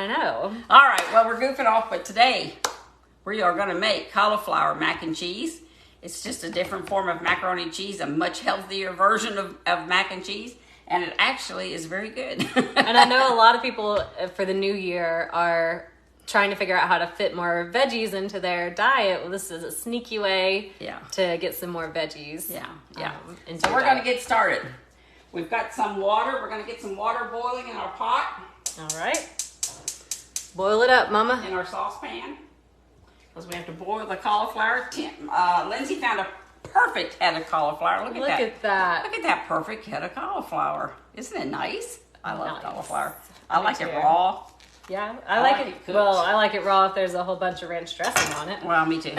I know. All right, well, we're goofing off, but today we are going to make cauliflower mac and cheese. It's just a different form of macaroni and cheese, a much healthier version of mac and cheese, and it actually is very good. And I know a lot of people for the new year are trying to figure out how to fit more veggies into their diet. Well, this is a sneaky way to get some more veggies. So we're going to get started. We've got some water. We're going to get some water boiling in our pot. All right. Boil it up, Mama. In our saucepan. Because we have to boil the cauliflower. Lindsay found a perfect head of cauliflower. Look at that. Look at that perfect head of cauliflower. Isn't it nice? I love cauliflower. I like it raw. Yeah, I like it cooked. Well, I like it raw if there's a whole bunch of ranch dressing on it. Well, me too.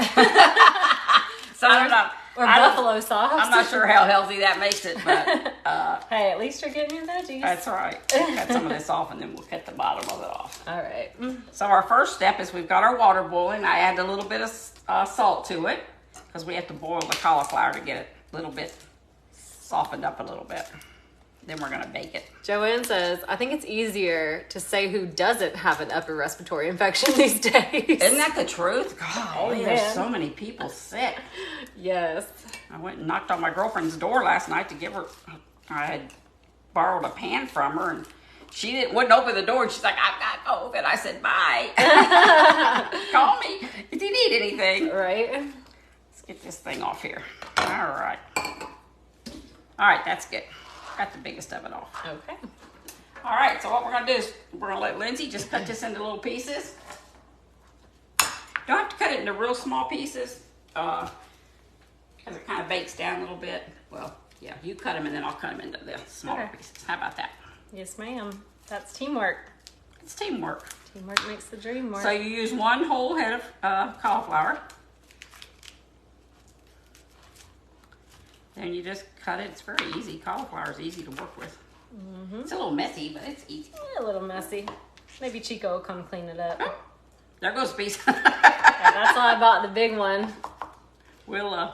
So I don't know. Or buffalo sauce. I'm not sure how healthy that makes it, but hey, at least you're getting your veggies. That's right. We'll cut some of this off, and then we'll cut the bottom of it off. All right. So our first step is we've got our water boiling. I add a little bit of salt to it because we have to boil the cauliflower to get it a little bit softened up a little bit. Then we're going to bake it. Joanne says, I think it's easier to say who doesn't have an upper respiratory infection these days. Isn't that the truth? God, there's so many people sick. Yes. I went and knocked on my girlfriend's door last night to give her, I had borrowed a pan from her, and she wouldn't open the door. And she's like, I've got COVID. I said, bye. Call me if you need anything. Right. Let's get this thing off here. All right. All right, that's good. Got the biggest of it off. Okay. All right, so what we're going to do is we're going to let Lindsay just cut this into little pieces. Don't have to cut it into real small pieces because it kind of bakes down a little bit. Well, yeah, you cut them and then I'll cut them into the smaller pieces. How about that? Yes, ma'am. That's teamwork. It's teamwork. Teamwork makes the dream work. So you use one whole head of cauliflower. Then you just cut it. It's very easy. Cauliflower is easy to work with. Mm-hmm. It's a little messy, but it's easy. Yeah, a little messy. Maybe Chico will come clean it up. Oh, there goes a piece. That's why I bought the big one. We'll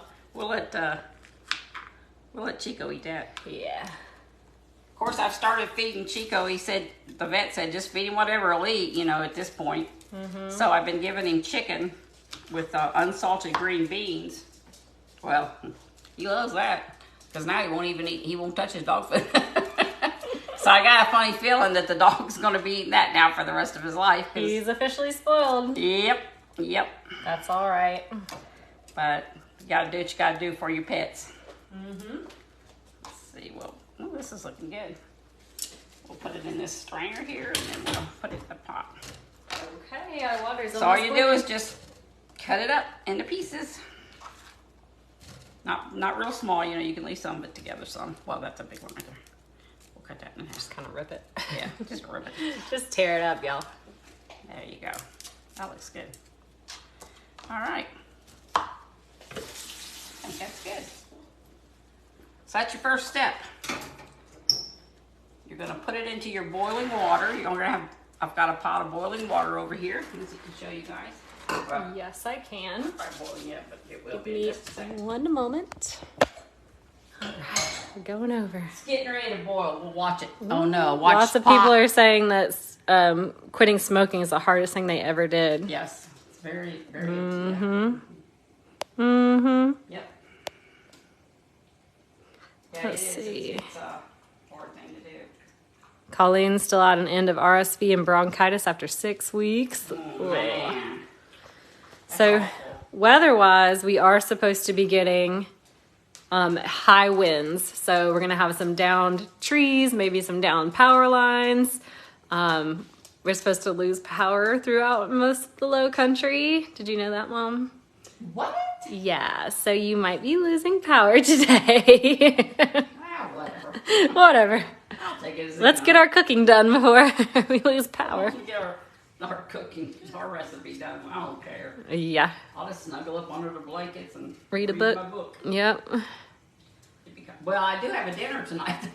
let Chico eat that. Yeah. Of course, I've started feeding Chico. He said, the vet said, just feed him whatever he'll eat, you know, at this point. Mm-hmm. So I've been giving him chicken with unsalted green beans. Well, he loves that because now he won't even eat. He won't touch his dog food. So I got a funny feeling that the dog's going to be eating that now for the rest of his life. He's officially spoiled. Yep. That's all right. But you got to do what you got to do for your pets. Mm-hmm. Let's see. Well, this is looking good. We'll put it in this strainer here, and then we'll put it in the pot. Okay, our water's so all you do is just cut it up into pieces. Not real small, you know, you can leave some of it together some. Well, that's a big one right there. We'll cut that in half. Just kind of rip it. Yeah, just rip it. Just tear it up, y'all. There you go. That looks good. All right. I think that's good. So that's your first step. You're gonna put it into your boiling water. I've got a pot of boiling water over here. As I can show you guys. Well, yes, I can. not boiling yet, but it will Give be me in just a second. one moment. All right, we're going over. It's getting ready to boil. We'll watch it. Oh no, watch. Lots of people are saying that quitting smoking is the hardest thing they ever did. Yes, it's very, very. Mm-hmm. Mm-hmm. Yep. Yeah, Let's see. It's a hard thing to do. Colleen's still at an end of RSV and bronchitis after 6 weeks. Oh, man. So, weather-wise, we are supposed to be getting high winds. So we're going to have some downed trees, maybe some downed power lines. We're supposed to lose power throughout most of the low country. Did you know that, Mom? What? Yeah, so you might be losing power today. Wow, whatever. Whatever. I'll take it as Let's get our cooking done before we lose power. We'll get our cooking, our recipe done. I don't care. Yeah. I'll just snuggle up under the blankets and Read my book. book. Yep. Well, I do have a dinner tonight.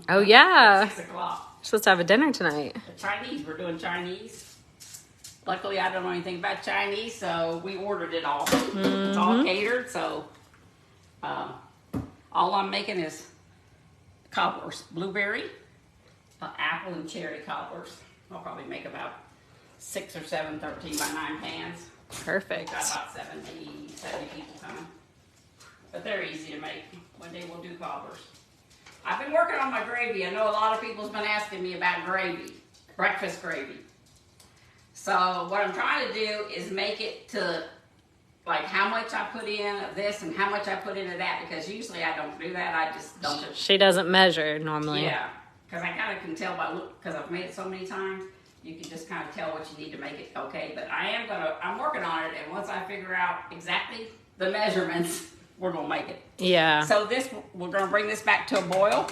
Oh, yeah. 6 o'clock. We're supposed to have a dinner tonight. The Chinese, we're doing Chinese. Luckily, I don't know anything about Chinese, so we ordered it all. It's all catered, so all I'm making is cobblers. Blueberry, apple, and cherry cobblers. I'll probably make about 6 or 7 13 by 9 pans. Perfect. We've got about 70 people coming. But they're easy to make. One day we'll do cobbers. I've been working on my gravy. I know a lot of people's been asking me about gravy, breakfast gravy. So what I'm trying to do is make it to like how much I put in of this and how much I put into that, because usually I don't do that. I just don't. She doesn't measure normally. Yeah, because I kind of can tell by look, because I've made it so many times. You can just kind of tell what you need to make it okay. But I'm working on it, and once I figure out exactly the measurements, we're gonna make it. Yeah. So we're gonna bring this back to a boil,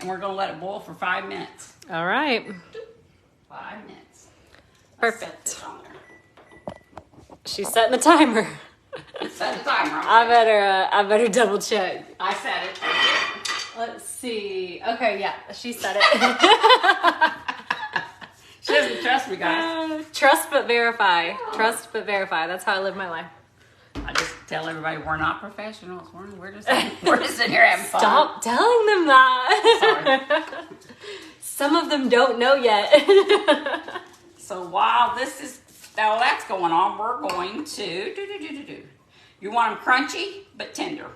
and we're gonna let it boil for 5 minutes. All right. 5 minutes. Perfect. She's setting the timer. Set the timer. I better double check. I set it. Let's see. Okay, yeah, she said it. She doesn't trust me, guys. Trust but verify. Trust but verify. That's how I live my life. I just tell everybody we're not professionals. We're just in here having fun. Stop telling them that. Sorry. Some of them don't know yet. So while that's going on, we're going to You want them crunchy but tender,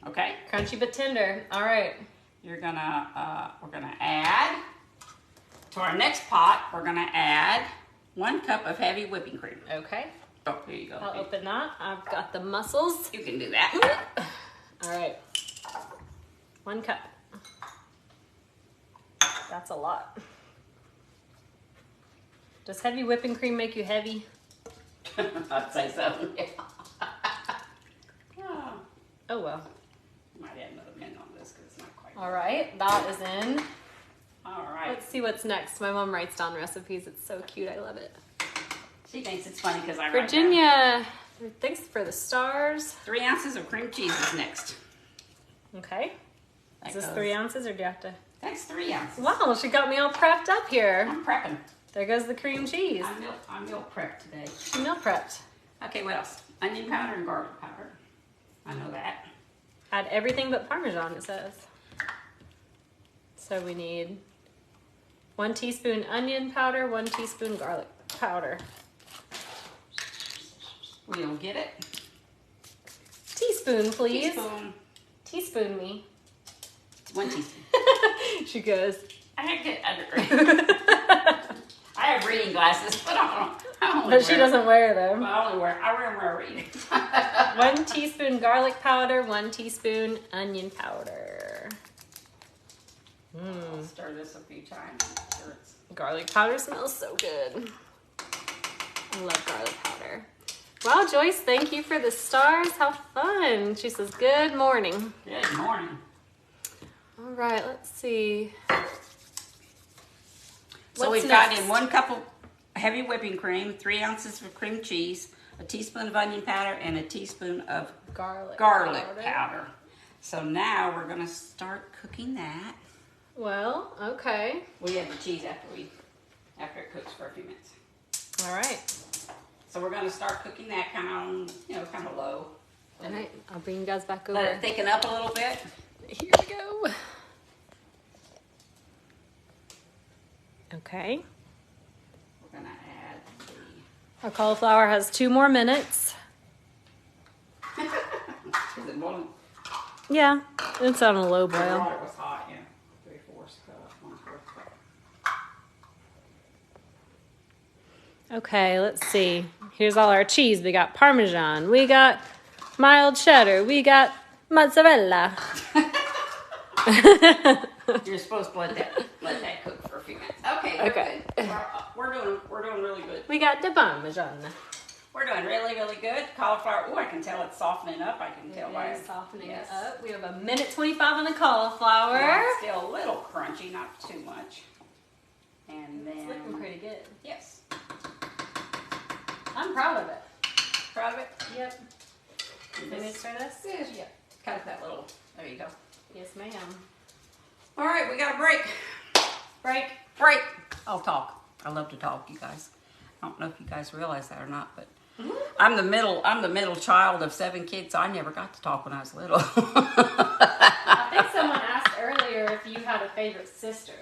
okay? Crunchy but tender. All right. We're gonna add to our next pot. We're gonna add 1 cup of heavy whipping cream. Okay. Oh, here you go. I'll open that. I've got the muscles. You can do that. All right. 1 cup. That's a lot. Does heavy whipping cream make you heavy? I'd say so. Oh well. Might add another minute on this because it's not quite. All right, that is in. All right. Let's see what's next. My mom writes down recipes. It's so cute. I love it. She thinks it's funny because I write Virginia, thanks for the stars. 3 ounces of cream cheese is next. Okay. That Is this goes- 3 ounces or do you have to? That's 3 ounces. Wow, she got me all prepped up here. I'm prepping. There goes the cream cheese. I'm meal prepped today. She meal prepped. Okay, what else? Onion powder and garlic powder. I know that. Add everything but Parmesan, it says. So we need 1 teaspoon onion powder, 1 teaspoon garlic powder. We'll get it. Teaspoon, please. Teaspoon. Teaspoon me. 1 teaspoon. She goes. I have reading glasses, but But she doesn't wear them. I wear them where I read. 1 teaspoon garlic powder, 1 teaspoon onion powder. I'll stir this a few times. Sure it's... Garlic powder smells so good. I love garlic powder. Wow, Joyce, thank you for the stars. How fun. She says, good morning. Good morning. All right, let's see. So What's we've next? got in 1 cup of heavy whipping cream, 3 ounces of cream cheese, a teaspoon of onion powder, and a teaspoon of garlic powder. So now we're going to start cooking that. Well, okay. We add the cheese after it cooks for a few minutes. All right. So we're going to start cooking that kind of low. All right, I'll bring you guys back over. Let it thicken up a little bit. Here we go. Okay. We're going to add Our cauliflower has 2 more minutes. Is it boiling? Yeah, it's on a low The boil. water was hot, yeah. 3/4 cup, 1/4 cup. Okay, let's see. Here's all our cheese. We got Parmesan. We got mild cheddar. We got mozzarella. You're supposed to let that cook for a few minutes. Okay. Good. We're doing really good. We got the Parmesan. We're doing really, really good. Cauliflower. Oh, I can tell it's softening up. I can tell by It's softening yes. it up. We have 1:25 on the cauliflower. Yeah, it's still a little crunchy, not too much. And then It's looking pretty good. yes, I'm proud of it. proud of it. Yep. Finish for this? Yes, yeah. Cut that little. There you go. Yes, ma'am. All right, we got a break. Break. I'll talk. I love to talk, you guys. I don't know if you guys realize that or not, but I'm the middle child of 7 kids, so I never got to talk when I was little. I think someone asked earlier if you had a favorite sister.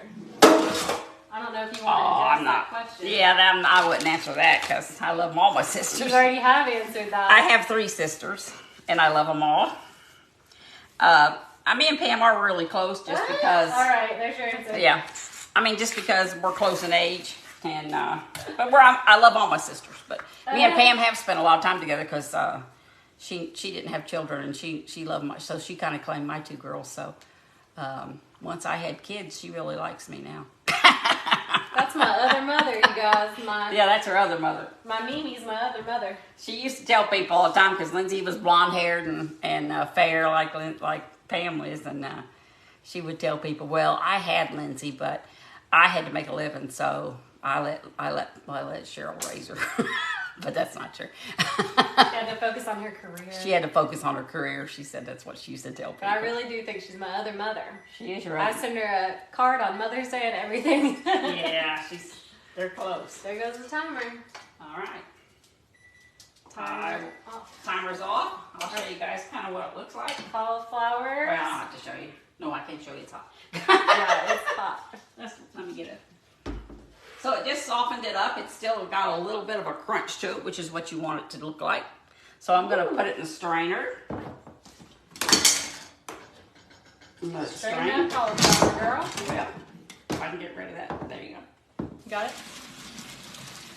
I don't know if you Oh, want to I'm address not. that question. Yeah, I wouldn't answer that because I love all my sisters. You already have answered that. I have 3 sisters, and I love them all. Me and Pam are really close just because. All right, there's your answer. Yeah, I mean just because we're close in age, and but I love all my sisters. But me and Pam have spent a lot of time together because she didn't have children, and she loved my, so she kind of claimed my 2 girls. So once I had kids, she really likes me now. That's my other mother, you guys. Yeah, that's her other mother. My Mimi's my other mother. She used to tell people all the time because Lindsay was blonde haired and fair like Pam was, and she would tell people, "Well, I had Lindsay, but I had to make a living, so I let Cheryl raise her." But that's not true. She had to focus on her career. She had to focus on her career. She said that's what she used to tell people. But I really do think she's my other mother. She is your I other. send her a card on Mother's Day and everything. Yeah, they're close. There goes the timer. All right. Timer off. Timer's off. I'll show you guys kind of what it looks like. Cauliflower. Well, I don't have to show you. No, I can't show you. It's hot. Yeah, it's hot. Let me get it. So it just softened it up. It's still got a little bit of a crunch to it, which is what you want it to look like. So I'm going to put it in a strainer. Strain that cauliflower, girl. Yeah. If I can get rid of that. There you go. You got it?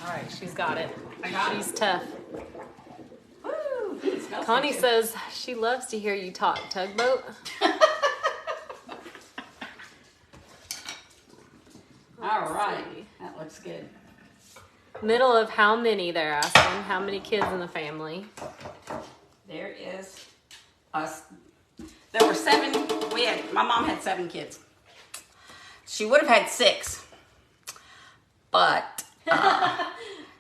All right, she's got it. I got She's tough. Woo! It smells Connie good, too. says she loves to hear you talk, Tugboat. All right. That looks good. Middle of how many, they're asking. How many kids in the family? There is us. There were 7. My mom had 7 kids. She would have had 6, but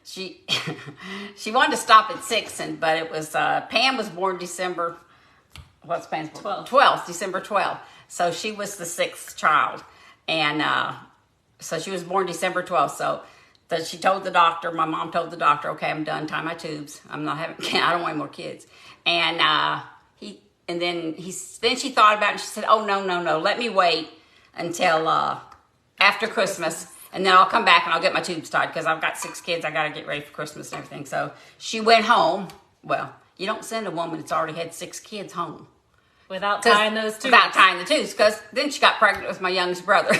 she wanted to stop at 6, but it was Pam was born December. What's Pam's born? 12th, December 12th. So she was the 6th child, and so she was born December 12th. So that she told the doctor. My mom told the doctor, "Okay, I'm done. Tie my tubes. I don't want any more kids." And then she thought about it. And she said, "Oh no, let me wait until after Christmas, and then I'll come back and I'll get my tubes tied because I've got 6 kids. I got to get ready for Christmas and everything." So she went home. Well, you don't send a woman that's already had 6 kids home Without tying those tubes. Without tying the tubes, because then she got pregnant with my youngest brother.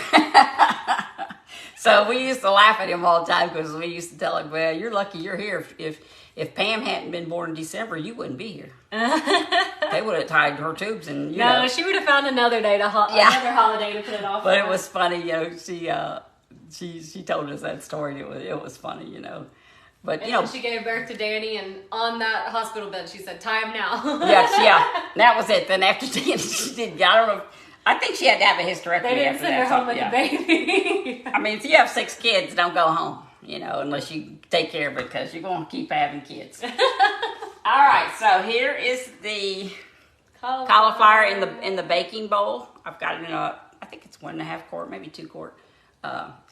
So we used to laugh at him all the time because we used to tell him, "Well, you're lucky you're here. If Pam hadn't been born in December, you wouldn't be here." They would have tied her tubes, and you know. She would have found another day to another holiday to put it off. But it was funny, you know. She told us that story. And it was funny, you know. But and you know, she gave birth to Danny, and on that hospital bed, she said, "Tie him now." yeah. That was it. Then after she did, I don't know. I think she had to have a hysterectomy. They didn't after send that, her home with the baby. I mean, if you have 6 kids, don't go home, you know, unless you take care of it because you're going to keep having kids. All right, so here is the cauliflower in the baking bowl. I've got it in I think it's 1.5 quart, maybe 2 quart.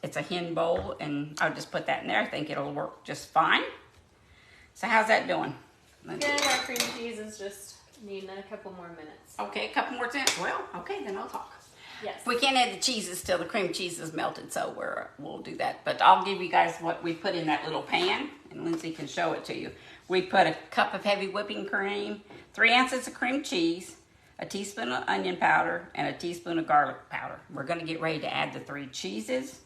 It's a hen bowl, and I'll just put that in there. I think it'll work just fine. So how's that doing? Yeah, our cream cheese is just needing a couple more minutes. Okay, a couple more minutes. Well, okay, then I'll talk. Yes. We can't add the cheeses till the cream cheese is melted, so we'll do that. But I'll give you guys what we put in that little pan, and Lindsay can show it to you. We put a cup of heavy whipping cream, 3 ounces of cream cheese, a teaspoon of onion powder, and a teaspoon of garlic powder. We're going to get ready to add the 3 cheeses,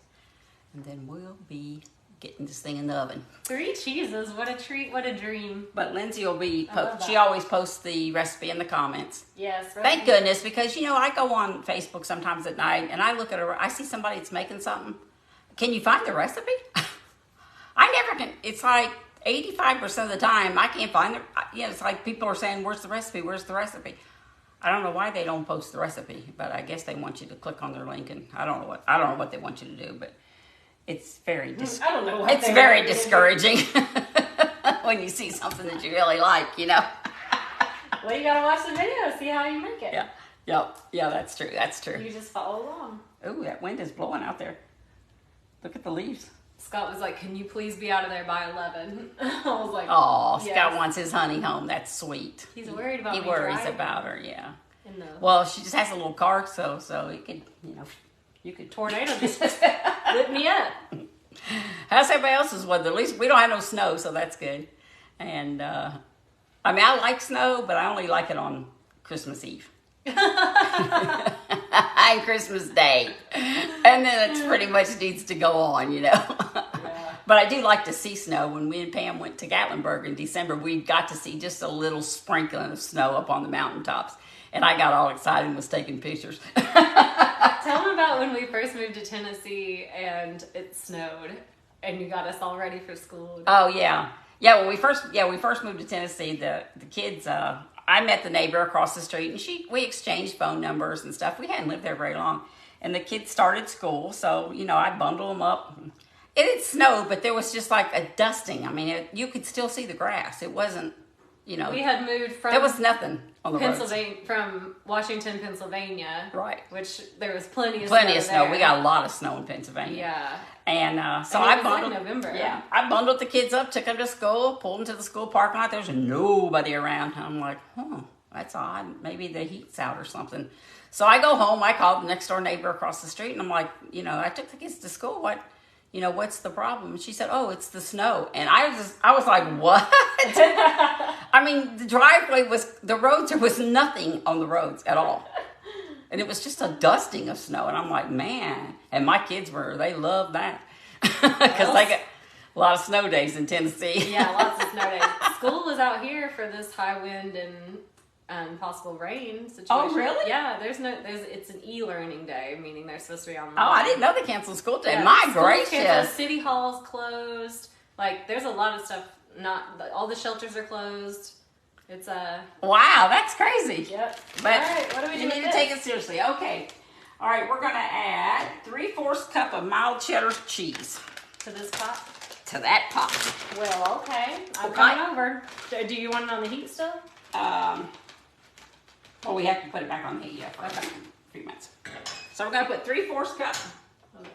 and then we'll be getting this thing in the oven. 3 cheeses, what a treat, what a dream. But Lindsay will be, love she that. always posts the recipe in the comments. Yes. Thank goodness, because, you know, I go on Facebook sometimes at night, and I look at I see somebody that's making something. Can you find the recipe? I never can. It's like 85% of the time, I can't find it. It's like people are saying, "Where's the recipe? Where's the recipe?" I don't know why they don't post the recipe, but I guess they want you to click on their link, and I don't know what they want you to do, but it's very I don't know what it's very discouraging when you see something that you really like, you know. Well, you gotta watch the video, see how you make it. Yeah, that's true. That's true. You just follow along. Ooh, that wind is blowing out there. Look at the leaves. Scott was like, "Can you please be out of there by 11?" I was like, Oh, yes. Scott wants his honey home. That's sweet. He's worried about He me worries driving about her, yeah. in the Well, she just has a little car, so it could, you You could Tornado just lit me up. How's everybody else's weather? At least we don't have no snow, so that's good. And I mean, I like snow, but I only like it on Christmas Eve. And Christmas Day. And then it pretty much needs to go on, you know. Yeah. But I do like to see snow. When we and Pam went to Gatlinburg in December, we got to see just a little sprinkling of snow up on the mountaintops. And I got all excited and was taking pictures. Tell them about when we first moved to Tennessee and it snowed and you got us all ready for school. Oh, yeah. Yeah, when we first moved to Tennessee, the kids, I met the neighbor across the street, and we exchanged phone numbers and stuff. We hadn't lived there very long, and the kids started school, so, you know, I bundled them up. It had snowed, but there was just like a dusting. I mean, you could still see the grass. It wasn't, you know. We had moved from... There was nothing on the Pennsylvania, roads. From Washington, Pennsylvania. Right. Which there was plenty of snow. There. We got a lot of snow in Pennsylvania. Yeah. And so I bundled... Like November. Yeah. I bundled the kids up, took them to school, pulled them to the school parking lot. There was nobody around. I'm like, that's odd. Maybe the heat's out or something. So I go home. I called the next door neighbor across the street, and I'm like, you know, I took the kids to school. What's the problem? And she said, oh, it's the snow. And I was like, what? I mean, the roads, there was nothing on the roads at all. And it was just a dusting of snow. And I'm like, man. And my kids they loved that. Because they get a lot of snow days in Tennessee. Yeah, lots of snow days. School was out here for this high wind and possible rain situation. Oh, really? Yeah, it's an e-learning day, meaning they're supposed to be online. Oh, I didn't know they canceled school today. Yeah, My gracious. Canceled, city hall's closed. Like, there's a lot of stuff, all the shelters are closed. It's Wow, that's crazy. Yep. But all right, what do we do? You need to take it seriously. Okay. All right, we're going to add 3/4 cup of mild cheddar cheese. To this pot? To that pot. Well, okay. I'm coming over. Do you want it on the heat still? Well, we have to put it back on the heat, for a few minutes. So we're going to put 3/4 cup of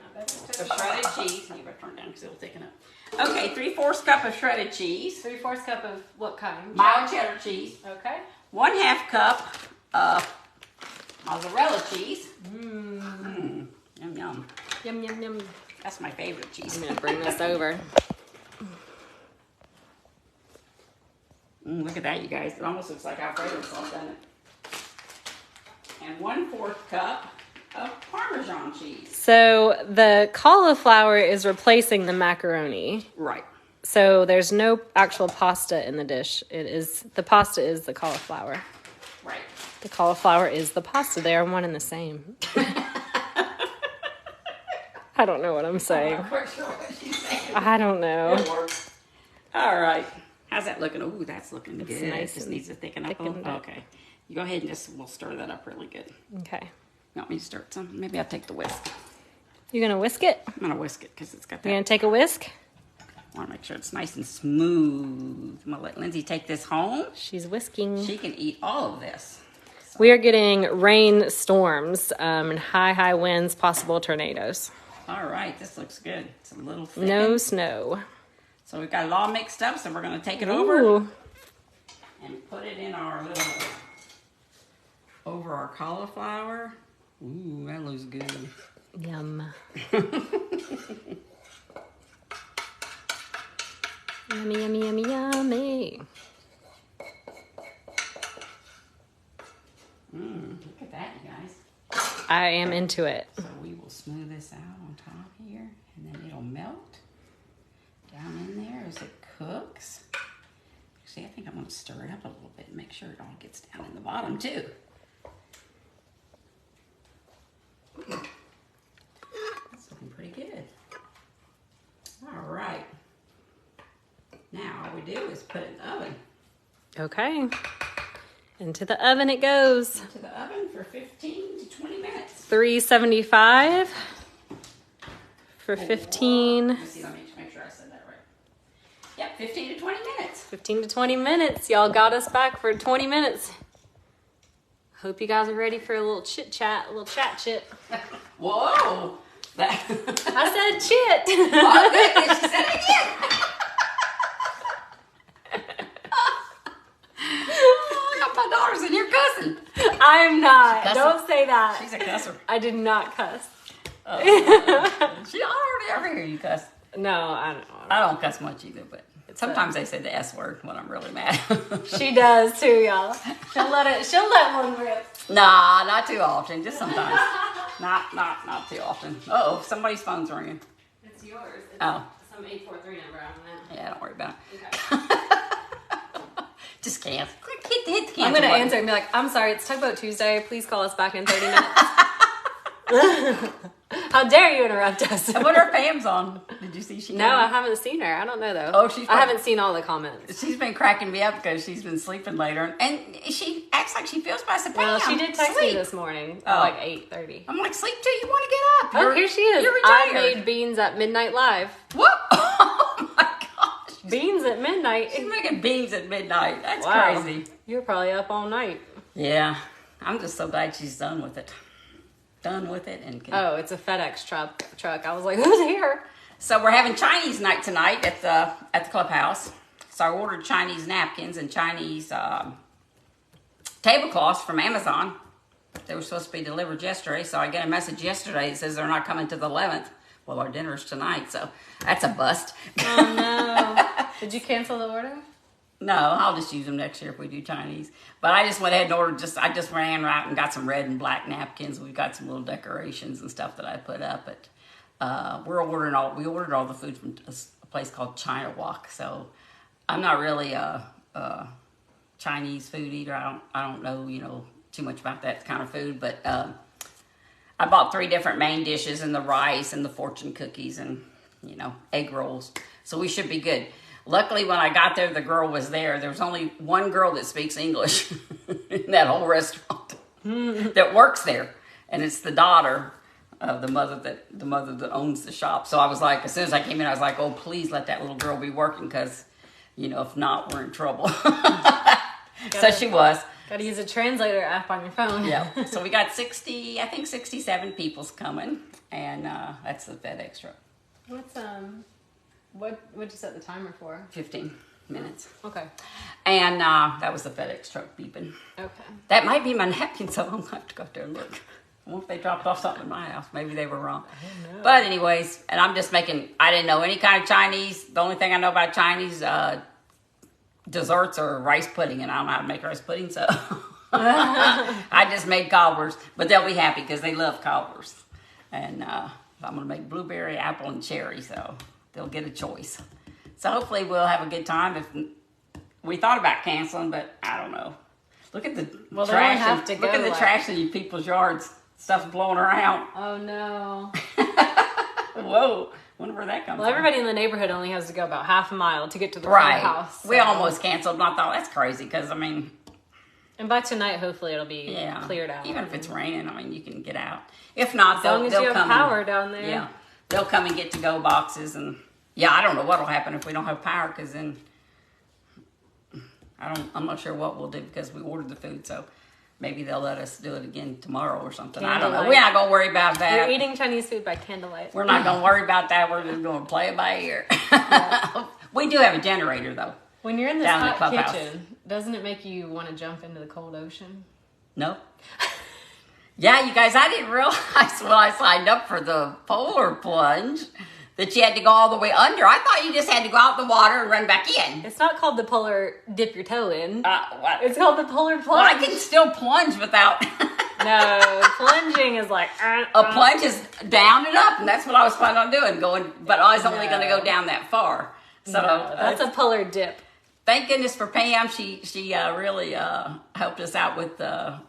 shredded cheese. You better turn it down because it'll thicken up. Okay, 3/4 cup of shredded cheese. 3/4 cup of what kind? Mild cheddar cheese. Okay. 1/2 cup of mozzarella cheese. Yum, yum. Yum, yum, yum. That's my favorite cheese. I'm going to bring this over. Look at that, you guys. It almost looks like Alfredo sauce, doesn't it? And 1/4 cup of Parmesan cheese. So the cauliflower is replacing the macaroni. Right. So there's no actual pasta in the dish. The pasta is the cauliflower. Right. The cauliflower is the pasta. They are one and the same. I don't know what I'm saying. I'm not quite sure what she's saying. I don't know. It'll work. All right. How's that looking? Ooh, that's looking good. Nice. It just needs to thicken up a little. Okay. You go ahead and we'll stir that up really good. Okay. You want me to stir it some? Maybe I'll take the whisk. You're going to whisk it? I'm going to whisk it because it's got that. You're going to take a whisk? I want to make sure it's nice and smooth. I'm going to let Lindsay take this home. She's whisking. She can eat all of this. So. We are getting rain storms and high winds, possible tornadoes. All right. This looks good. It's a little thick. No snow. So we've got it all mixed up. So we're going to take it Ooh. over and put it in our little... over our cauliflower. Ooh, that looks good. Yum. Yummy, yummy, yummy, yummy. Look at that, you guys. I am into it. So we will smooth this out on top here, and then it'll melt down in there as it cooks. See, I think I'm going to stir it up a little bit and make sure it all gets down in the bottom, too. That's looking pretty good. All right. Now all we do is put it in the oven. Okay. Into the oven it goes. Into the oven for 15 to 20 minutes. 375 for 15. Let me see, let me make sure I said that right. Yep, 15 to 20 minutes. 15 to 20 minutes. Y'all got us back for 20 minutes. Hope you guys are ready for a little chit chat, a little chit. Whoa! I said chit. Oh, goodness, she said it again. Oh, I got my daughters in here cussing. I'm not. Cussing. Don't say that. She's a cusser. I did not cuss. She already ever hear you cuss. No, I don't. I don't cuss much either, but sometimes they say the S word when I'm really mad. She does too, y'all. She'll let one rip. Nah, not too often. Just sometimes. not too often. Uh-oh, somebody's phone's ringing. It's yours. It's Oh. some 843 number. I don't know. Yeah, don't worry about it. Okay. Just can't. Hit the cancel I'm gonna button. answer and be like, I'm sorry, it's Tugboat Tuesday. Please call us back in 30 minutes. How dare you interrupt us? I wonder if Pam's on. Did you see she? No, I haven't seen her. I don't know though. Oh, I haven't seen all the comments. She's been cracking me up because she's been sleeping later, and she acts like she feels bad. I said, Pam, Well, she did text me sleep. this morning Oh. at like 8:30. I'm like, sleep till you want to get up. Oh, here she is. You're I retired. made beans at midnight live. What? Oh my gosh. Beans at midnight. She's making beans at midnight. That's Wow. crazy. You're probably up all night. Yeah. I'm just so glad she's done with it. Done with it and can... Oh, it's a FedEx truck. I was like, who's here? So we're having Chinese night tonight at the clubhouse. So I ordered Chinese napkins and Chinese tablecloths from Amazon. They were supposed to be delivered yesterday, so I got a message yesterday that says they're not coming to the 11th. Well, our dinner's tonight, so that's a bust. Oh no. Did you cancel the order? No, I'll just use them next year if we do Chinese. But I just went ahead and ordered, I just ran out and got some red and black napkins. We've got some little decorations and stuff that I put up. But we ordered all the food from a place called China Walk. So I'm not really a Chinese food eater. I don't know, too much about that kind of food. But I bought 3 different main dishes and the rice and the fortune cookies and, egg rolls. So we should be good. Luckily, when I got there, the girl was there. There was only one girl that speaks English in that whole restaurant that works there, and it's the daughter of the mother that owns the shop. So I was like, as soon as I came in, I was like, oh, please let that little girl be working, because if not, we're in trouble. So she was. Got to use a translator app on your phone. Yeah. So we got 67 people's coming, and that's the FedEx truck. What'd you set the timer for? 15 minutes. Okay. And that was the FedEx truck beeping. Okay. That might be my napkin, so I'm going to have to go up there and look. What if they dropped off something in my house? Maybe they were wrong. I don't know. But anyways, and I'm just making, I didn't know any kind of Chinese. The only thing I know about Chinese desserts are rice pudding, and I don't know how to make rice pudding, so I just made cobblers. But they'll be happy because they love cobblers. And I'm going to make blueberry, apple, and cherry, so they'll get a choice. So hopefully we'll have a good time. If we thought about canceling, but I don't know. Look at the trash. Look at the trash in you people's yards. Stuff's blowing around. Oh no. Whoa. Wonder where that comes Well, from. everybody in the neighborhood only has to go about half a mile to get to the Right. house. So. We almost canceled, and I thought that's crazy because And by tonight, hopefully, it'll be cleared out. Even if it's raining, you can get out. If not, as long as you have power down there. Yeah, they'll come and get to-go boxes, and I don't know what'll happen if we don't have power, because then I'm not sure what we'll do, because we ordered the food, so maybe they'll let us do it again tomorrow or something. I don't know. We're not gonna worry about that. You're eating Chinese food by candlelight. We're not gonna worry about that. We're just gonna play it by ear. Yeah. We do have a generator though. When you're in this Down in the hot clubhouse. kitchen, doesn't it make you want to jump into the cold ocean? No. Yeah, you guys, I didn't realize when I signed up for the polar plunge that you had to go all the way under. I thought you just had to go out in the water and run back in. It's not called the polar dip your toe in. What? It's called the polar plunge. Well, I can still plunge without... No, plunging is like... A plunge is down and up, and that's what I was planning on doing, but I was only going to go down that far. So that's a polar dip. Thank goodness for Pam. She really helped us out with the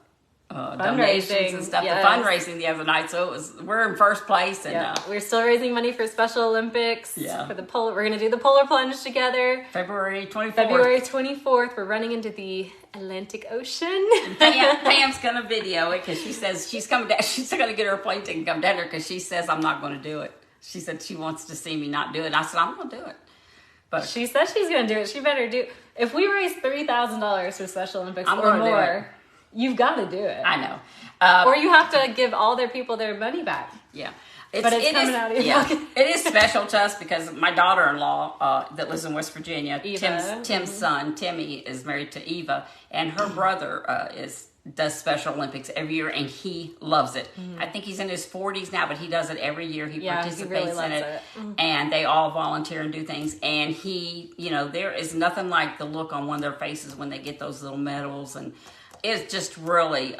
donations and stuff, yes. the fundraising the other night. So we're in first place, and we're still raising money for Special Olympics. Yeah. For the we're gonna do the polar plunge together. February 24th. February 24th. We're running into the Atlantic Ocean. Pam's gonna video it because she says she's coming down. She's gonna get her plane ticket and come down here because she says I'm not going to do it. She said she wants to see me not do it. And I said I'm gonna do it. But she said she's gonna do it. She better do. If we raise $3,000 for Special Olympics I'm or gonna do more, you've got to do it. I know. Or you have to give all their people their money back. Yeah. But it's coming out of your pocket. It is special to us because my daughter-in-law that lives in West Virginia, Eva. Tim's son, Timmy, is married to Eva, and her brother is does Special Olympics every year, and he loves it. I think he's in his 40s now, but he does it every year. He participates really in loves it. And they all volunteer and do things. And he, there is nothing like the look on one of their faces when they get those little medals. And it's just really,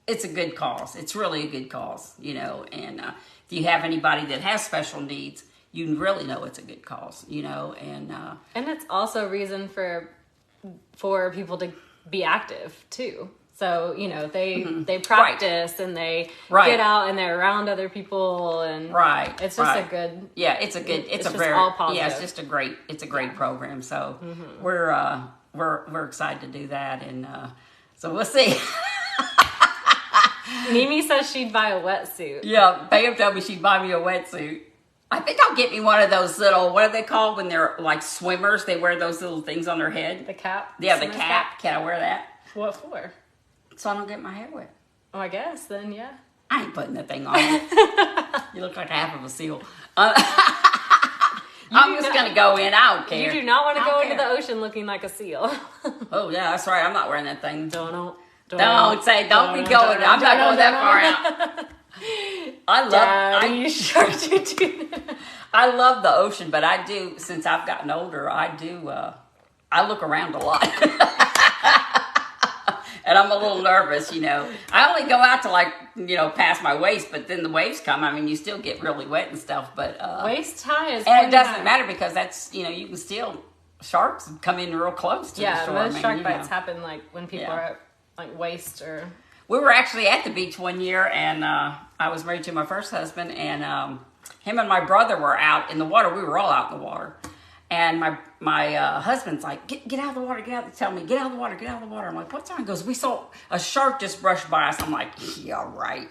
it's a good cause. It's really a good cause, and if you have anybody that has special needs, you really know it's a good cause, and it's also a reason for people to be active too. So, they practice and they get out and they're around other people, and it's just a good, it's a very, all positive. It's just a great program. So we're excited to do that. And, so we'll see. Mimi says she'd buy a wetsuit. Yeah, Pam told me she'd buy me a wetsuit. I think I'll get me one of those little, what are they called when they're like swimmers? They wear those little things on their head. The cap? Yeah, the cap. Can I wear that? What for? So I don't get my hair wet. Oh, I guess then, yeah. I ain't putting that thing on. You look like half of a seal. I'm just going to go in. I don't care. You do not want to go into the ocean looking like a seal. Oh, yeah, that's right. I'm not wearing that thing. Don't be going. I'm not going that far out. I love the ocean, but I do, since I've gotten older, I look around a lot. And I'm a little nervous, I only go out to past my waist, but then the waves come. I mean, you still get really wet and stuff, but waist high is, and it doesn't matter because that's, you can still, sharks come in real close to the shore. Most shark bites happen when people are at waist or. We were actually at the beach one year, and I was married to my first husband, and him and my brother were out in the water. We were all out in the water. And my husband's like, get out of the water, get out. Tell me, get out of the water, get out of the water. I'm like, what's wrong? He goes, we saw a shark just brush by us. I'm like, yeah, right,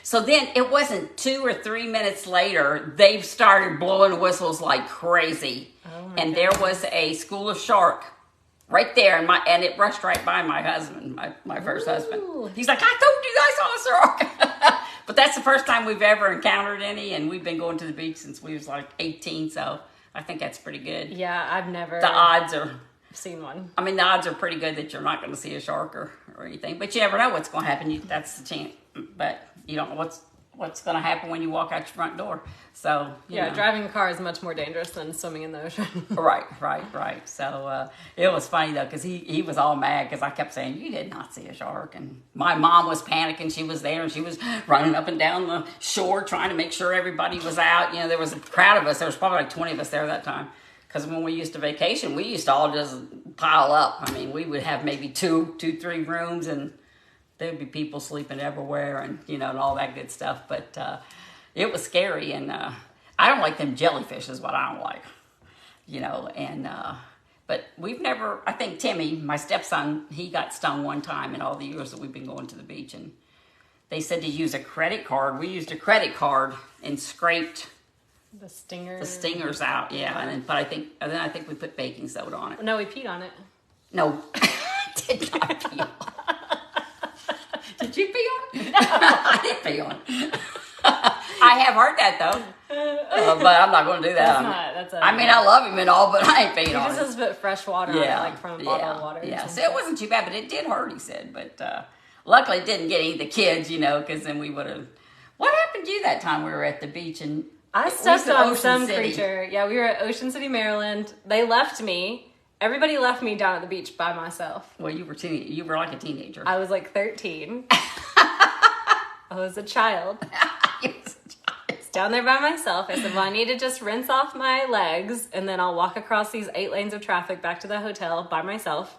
So then it wasn't 2 or 3 minutes later, they started blowing whistles like crazy. And there was a school of shark right there, and it brushed right by my husband, my first husband. He's like, I told you I saw a shark. But that's the first time we've ever encountered any, and we've been going to the beach since we was 18, so I think that's pretty good. Yeah, I've never. The odds are seen one. I mean, the odds are pretty good that you're not going to see a shark or anything, but you never know what's going to happen. That's the chance, but you don't know what's going to happen when you walk out your front door. So you know. Driving a car is much more dangerous than swimming in the ocean. Right. So it was funny though, because he was all mad because I kept saying, you did not see a shark, and my mom was panicking. She was there and she was running up and down the shore trying to make sure everybody was out. There was a crowd of us. There was probably 20 of us there that time. Because when we used to vacation, we used to all just pile up. I mean, we would have maybe 3 rooms, and there'd be people sleeping everywhere, and and all that good stuff. But it was scary, and I don't like them jellyfish is what I don't like, And but we've never. I think Timmy, my stepson, he got stung one time in all the years that we've been going to the beach, and they said to use a credit card. We used a credit card and scraped the stingers out, but I think we put baking soda on it. No, we peed on it. No, did not pee on it. Did you pee on it? No, I didn't pee on it. I have heard that though, but I'm not going to do that. I love him and all, but I ain't peeing on it. He just has to put fresh water on it, from a bottle of water. Yeah, so it wasn't too bad, but it did hurt, he said. But luckily it didn't get any of the kids, because then we would have. What happened to you that time we were at the beach and? I stepped on some creature. Yeah, we were at Ocean City, Maryland. They left me. Everybody left me down at the beach by myself. Well, you were like a teenager. I was like 13. I was a child. You was a child. I was down there by myself. I said, well, I need to just rinse off my legs, and then I'll walk across these 8 lanes of traffic back to the hotel by myself.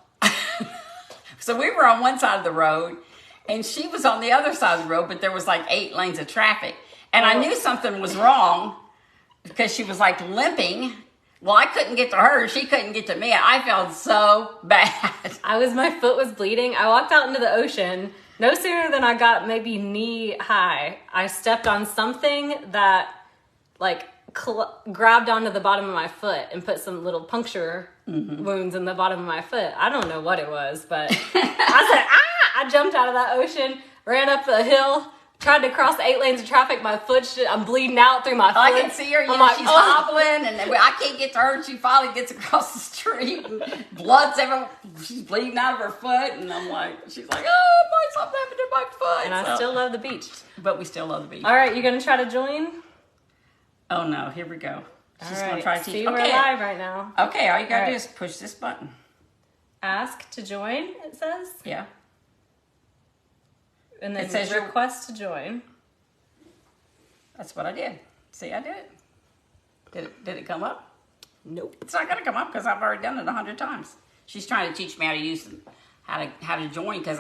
So we were on one side of the road, and she was on the other side of the road, but there was 8 lanes of traffic. And I knew something was wrong because she was limping. Well, I couldn't get to her. She couldn't get to me. I felt so bad. My foot was bleeding. I walked out into the ocean. No sooner than I got maybe knee high, I stepped on something that grabbed onto the bottom of my foot and put some little puncture wounds in the bottom of my foot. I don't know what it was, but I said, ah! I jumped out of that ocean, ran up the hill, tried to cross 8 lanes of traffic. My foot, I'm bleeding out through my foot. I can see her. You I'm know, like, she's oh. hobbling, and I can't get to her. And she finally gets across the street, and blood's everywhere. She's bleeding out of her foot, and I'm like, she's like, oh my, something happened to my foot. And I still love the beach. But we still love the beach. All right, you gonna try to join? Oh no, here we go. She's All right. gonna try to teach. See, we're live right now. Okay, all you gotta All do right. is push this button. Ask to join, it says. Yeah. And then It says request to join. That's what I did. See, I did it. Did it come up? Nope. It's not gonna come up because I've already done it 100 times. She's trying to teach me how to use them, how to join, because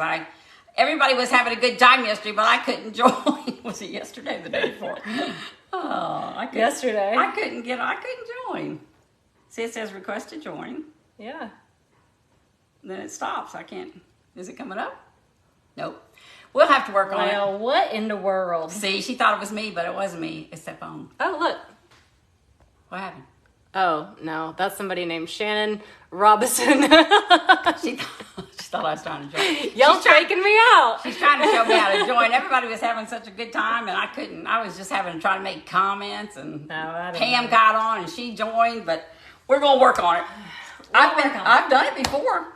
everybody was having a good time yesterday, but I couldn't join. Was it yesterday or the day before? Oh, I couldn't. Yesterday. I couldn't join. See, it says request to join. Yeah. Then it stops. I can't. Is it coming up? Nope. We'll have to work on it. Well, what in the world? See, she thought it was me, but it wasn't me. It's that phone. Oh, look. What happened? Oh, no. That's somebody named Shannon Robinson. She thought I was trying to join. Y'all faking me out. She's trying to show me how to join. Everybody was having such a good time, and I couldn't. I was just having to try to make comments, and Pam got on, and she joined, but we're going to work on it. I've done it before.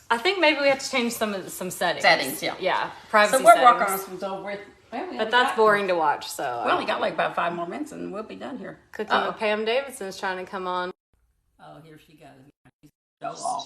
I think maybe we have to change some settings. Settings, yeah. Yeah, privacy So we're settings. working on some over with. But that's boring to watch, so. We only got like about 5 more minutes, and we'll be done here. Cooking with Pam Davidson's trying to come on. Oh, here she goes. She's so off.